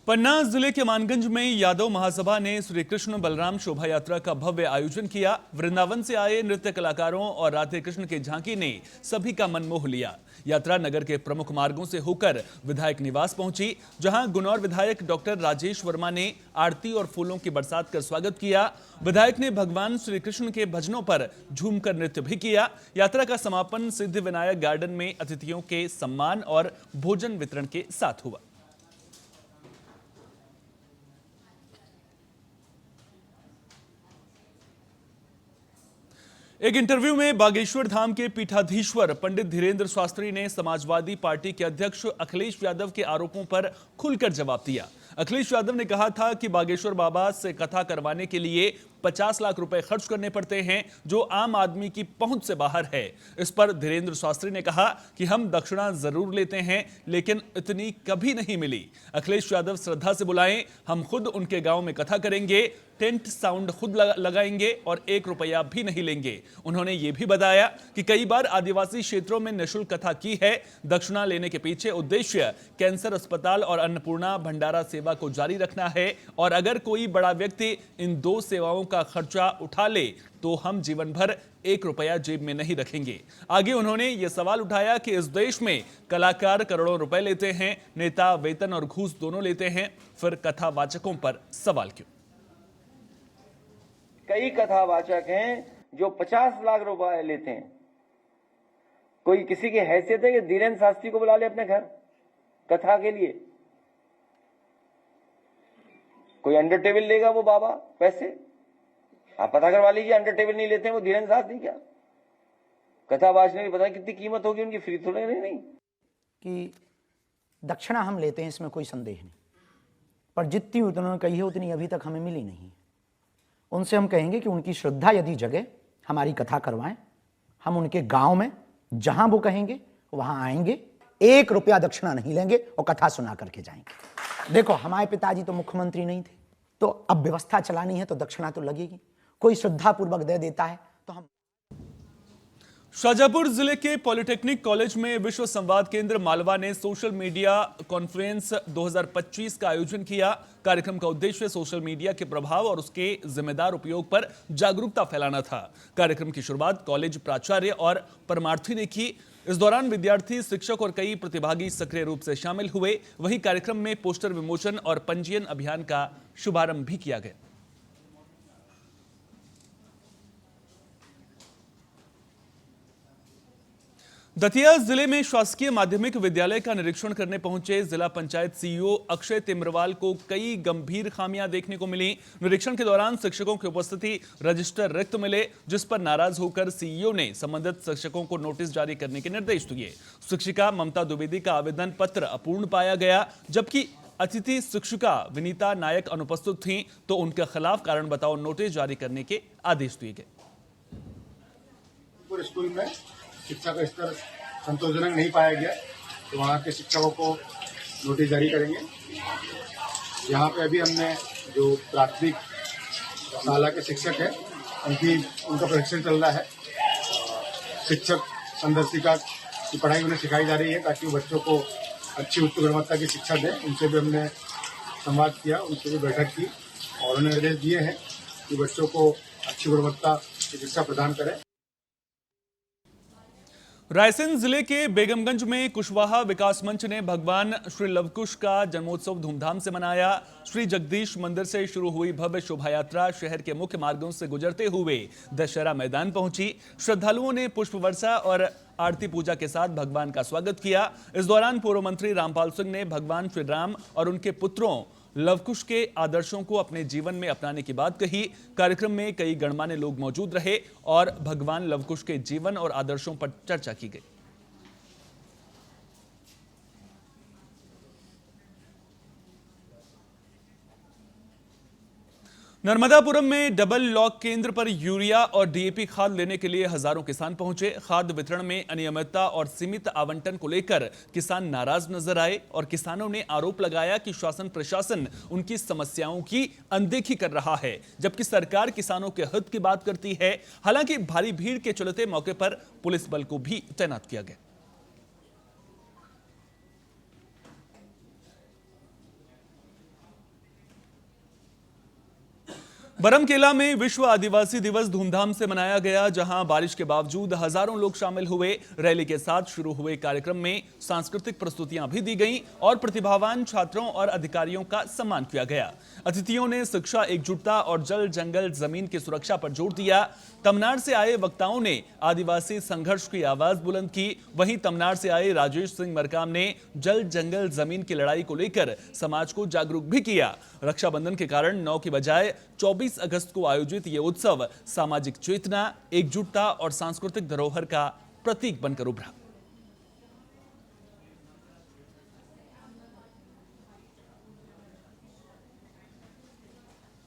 पन्ना जिले के मानगंज में यादव महासभा ने श्री कृष्ण बलराम शोभा यात्रा का भव्य आयोजन किया। वृंदावन से आए नृत्य कलाकारों और राधे कृष्ण की झांकी ने सभी का मन मोह लिया। यात्रा नगर के प्रमुख मार्गों से होकर विधायक निवास पहुंची, जहां गुनौर विधायक डॉक्टर राजेश वर्मा ने आरती और फूलों की बरसात कर स्वागत किया। विधायक ने भगवान श्री कृष्ण के भजनों पर झूमकर नृत्य भी किया। यात्रा का समापन सिद्धि विनायक गार्डन में अतिथियों के सम्मान और भोजन वितरण के साथ हुआ। एक इंटरव्यू में बागेश्वर धाम के पीठाधीश्वर पंडित धीरेन्द्र शास्त्री ने समाजवादी पार्टी के अध्यक्ष अखिलेश यादव के आरोपों पर खुलकर जवाब दिया। अखिलेश यादव ने कहा था कि बागेश्वर बाबा से कथा करवाने के लिए 50 लाख रुपए खर्च करने पड़ते हैं, जो आम आदमी की पहुंच से बाहर है। इस पर धीरेन्द्र शास्त्री ने कहा कि हम दक्षिणा जरूर लेते हैं, लेकिन इतनी कभी नहीं मिली। अखिलेश यादव श्रद्धा से बुलाएं, हम खुद उनके गांव में कथा करेंगे, टेंट साउंड खुद लगाएंगे और 1 रुपया भी नहीं लेंगे। उन्होंने ये भी बताया कि कई बार आदिवासी क्षेत्रों में निःशुल्क कथा की है। दक्षिणा लेने के पीछे उद्देश्य कैंसर अस्पताल और अन्नपूर्णा भंडारा सेवा को जारी रखना है, और अगर कोई बड़ा व्यक्ति इन 2 सेवाओं का खर्चा उठा ले तो हम जीवन भर 1 रुपया जेब में नहीं रखेंगे। आगे उन्होंने यह सवाल उठाया कि इस देश में कलाकार करोड़ों रुपए लेते हैं, नेता वेतन और घूस दोनों लेते हैं, फिर कथावाचकों पर सवाल क्यों? कई कथावाचक हैं जो 50 लाख रुपए लेते हैं। कोई किसी की हैसियत है कि धीरेन्द्र शास्त्री को बुला ले अपने घर कथा के लिए? कोई अंडर टेबल लेगा वो बाबा पैसे? आप पता करवा लीजिए, अंडर टेबल नहीं लेते हैं वो धीरेन्द्र शास्त्री। क्या कथा वाचने की पता कितनी कीमत होगी उनकी? फ्री थोड़े नहीं। कि दक्षिणा हम लेते हैं, इसमें कोई संदेह नहीं, पर जितनी उन्होंने कही है उतनी अभी तक हमें मिली नहीं। उनसे हम कहेंगे कि उनकी श्रद्धा यदि जगे, हमारी कथा करवाएं। हम उनके गांव में जहां वो कहेंगे वहां आएंगे, 1 रुपया दक्षिणा नहीं लेंगे और कथा सुना करके जाएंगे। देखो, हमारे पिताजी तो मुख्यमंत्री नहीं थे, तो अब व्यवस्था चलानी है तो दक्षिणा तो लगेगी। कोई श्रद्धापूर्वक दे देता है तो हम। शाजापुर जिले के पॉलिटेक्निक कॉलेज में विश्व संवाद केंद्र मालवा ने सोशल मीडिया कॉन्फ्रेंस 2025 का आयोजन किया। कार्यक्रम का उद्देश्य सोशल मीडिया के प्रभाव और उसके जिम्मेदार उपयोग पर जागरूकता फैलाना था। कार्यक्रम की शुरुआत कॉलेज प्राचार्य और परमार्थी ने की। इस दौरान विद्यार्थी, शिक्षक और कई प्रतिभागी सक्रिय रूप से शामिल हुए। वहीं कार्यक्रम में पोस्टर विमोचन और पंजीयन अभियान का शुभारंभ भी किया गया। दतिया जिले में शासकीय माध्यमिक विद्यालय का निरीक्षण करने पहुंचे जिला पंचायत सीईओ अक्षय तिम्रवाल को कई गंभीर खामियां देखने को मिली। निरीक्षण के दौरान शिक्षकों की उपस्थिति, रजिस्टर रिक्त मिले, जिस पर नाराज होकर सीईओ ने संबंधित शिक्षकों को नोटिस जारी करने के निर्देश दिए। शिक्षिका ममता द्विवेदी का आवेदन पत्र अपूर्ण पाया गया, जबकि अतिथि शिक्षिका विनीता नायक अनुपस्थित थीं, तो उनके खिलाफ कारण बताओ नोटिस जारी करने के आदेश दिए गए। स्कूल में शिक्षा का स्तर संतोषजनक नहीं पाया गया तो वहाँ के शिक्षकों को नोटिस जारी करेंगे। यहाँ पे अभी हमने जो प्राथमिक शाला के शिक्षक हैं उनका प्रशिक्षण चल रहा है। शिक्षक संदर्शिका की पढ़ाई उन्हें सिखाई जा रही है ताकि वो बच्चों को अच्छी उच्च गुणवत्ता की शिक्षा दें। उनसे भी हमने संवाद किया, उनसे भी बैठक की और उन्हें निर्देश दिए हैं कि बच्चों को अच्छी गुणवत्ता की शिक्षा प्रदान करें। रायसेन जिले के बेगमगंज में कुशवाहा विकास मंच ने भगवान श्री लवकुश का जन्मोत्सव धूमधाम से मनाया। श्री जगदीश मंदिर से शुरू हुई भव्य शोभा यात्रा शहर के मुख्य मार्गों से गुजरते हुए दशहरा मैदान पहुंची। श्रद्धालुओं ने पुष्प वर्षा और आरती पूजा के साथ भगवान का स्वागत किया। इस दौरान पूर्व मंत्री रामपाल सिंह ने भगवान श्री राम और उनके पुत्रों लवकुश के आदर्शों को अपने जीवन में अपनाने की बात कही। कार्यक्रम में कई गणमान्य लोग मौजूद रहे और भगवान लवकुश के जीवन और आदर्शों पर चर्चा की गई। नर्मदापुरम में डबल लॉक केंद्र पर यूरिया और डीएपी खाद लेने के लिए हजारों किसान पहुंचे। खाद वितरण में अनियमितता और सीमित आवंटन को लेकर किसान नाराज नजर आए और किसानों ने आरोप लगाया कि शासन प्रशासन उनकी समस्याओं की अनदेखी कर रहा है, जबकि सरकार किसानों के हित की बात करती है। हालांकि भारी भीड़ के चलते मौके पर पुलिस बल को भी तैनात किया गया। बरमकेला में विश्व आदिवासी दिवस धूमधाम से मनाया गया, जहां बारिश के बावजूद हजारों लोग शामिल हुए। रैली के साथ शुरू हुए कार्यक्रम में सांस्कृतिक प्रस्तुतियां भी दी गईं और प्रतिभावान छात्रों और अधिकारियों का सम्मान किया गया। अतिथियों ने शिक्षा, एकजुटता और जल जंगल जमीन की सुरक्षा पर जोर दिया। तमिलनाडु से आए वक्ताओं ने आदिवासी संघर्ष की आवाज बुलंद की। वहीं तमिलनाडु से आए राजेश सिंह मरकाम ने जल जंगल जमीन की लड़ाई को लेकर समाज को जागरूक भी किया। रक्षाबंधन के कारण 9 की बजाय 24 अगस्त को आयोजित ये उत्सव सामाजिक चेतना, एकजुटता और सांस्कृतिक धरोहर का प्रतीक बनकर उभरा।